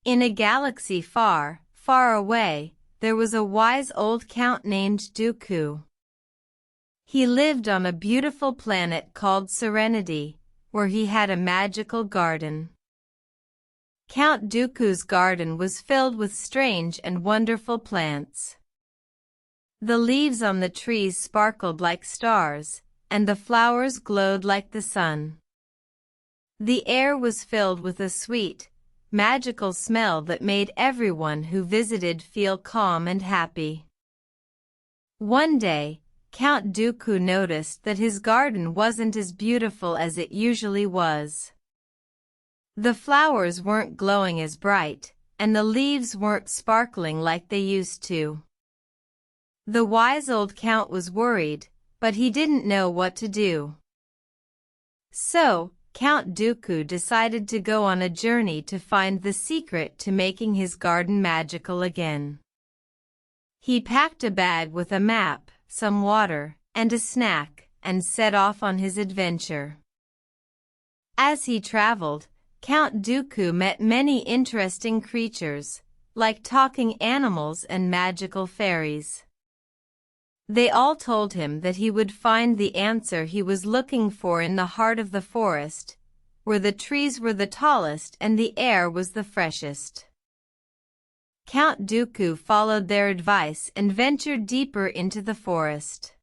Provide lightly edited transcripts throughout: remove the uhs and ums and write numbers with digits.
In a galaxy far, far away, there was a wise old count named Dooku. He lived on a beautiful planet called Serenity, where he had a magical garden. Count Dooku's garden was filled with strange and wonderful plants. The leaves on the trees sparkled like stars, and the flowers glowed like the sun. The air was filled with a sweet, magical smell that made everyone who visited feel calm and happy. One day, Count Dooku noticed that his garden wasn't as beautiful as it usually was. The flowers weren't glowing as bright, and the leaves weren't sparkling like they used to. The wise old count was worried, but he didn't know what to do. So, Count Dooku decided to go on a journey to find the secret to making his garden magical again. He packed a bag with a map, some water, and a snack, and set off on his adventure. As he traveled, Count Dooku met many interesting creatures, like talking animals and magical fairies. They all told him that he would find the answer he was looking for in the heart of the forest, where the trees were the tallest and the air was the freshest. Count Dooku followed their advice and ventured deeper into the forest.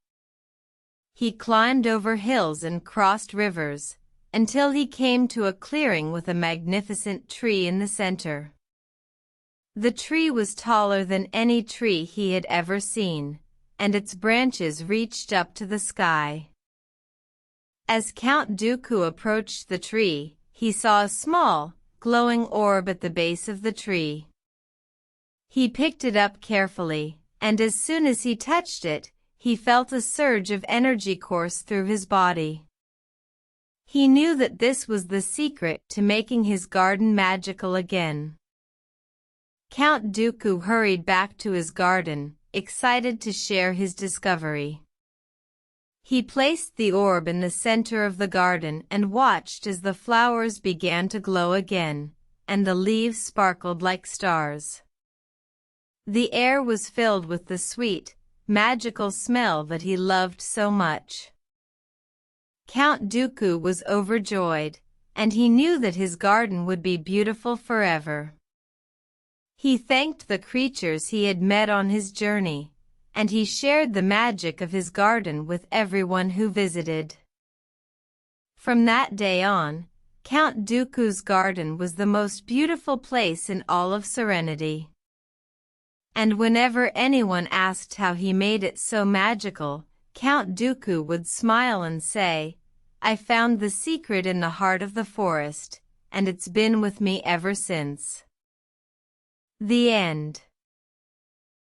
He climbed over hills and crossed rivers, until he came to a clearing with a magnificent tree in the center. The tree was taller than any tree he had ever seen, and its branches reached up to the sky. As Count Dooku approached the tree, he saw a small, glowing orb at the base of the tree. He picked it up carefully, and as soon as he touched it, he felt a surge of energy course through his body. He knew that this was the secret to making his garden magical again. Count Dooku hurried back to his garden, excited to share his discovery. He placed the orb in the center of the garden and watched as the flowers began to glow again, and the leaves sparkled like stars. The air was filled with the sweet, magical smell that he loved so much. Count Dooku was overjoyed, and he knew that his garden would be beautiful forever. He thanked the creatures he had met on his journey, and he shared the magic of his garden with everyone who visited. From that day on, Count Dooku's garden was the most beautiful place in all of Serenity. And whenever anyone asked how he made it so magical, Count Dooku would smile and say, "I found the secret in the heart of the forest, and it's been with me ever since." The end.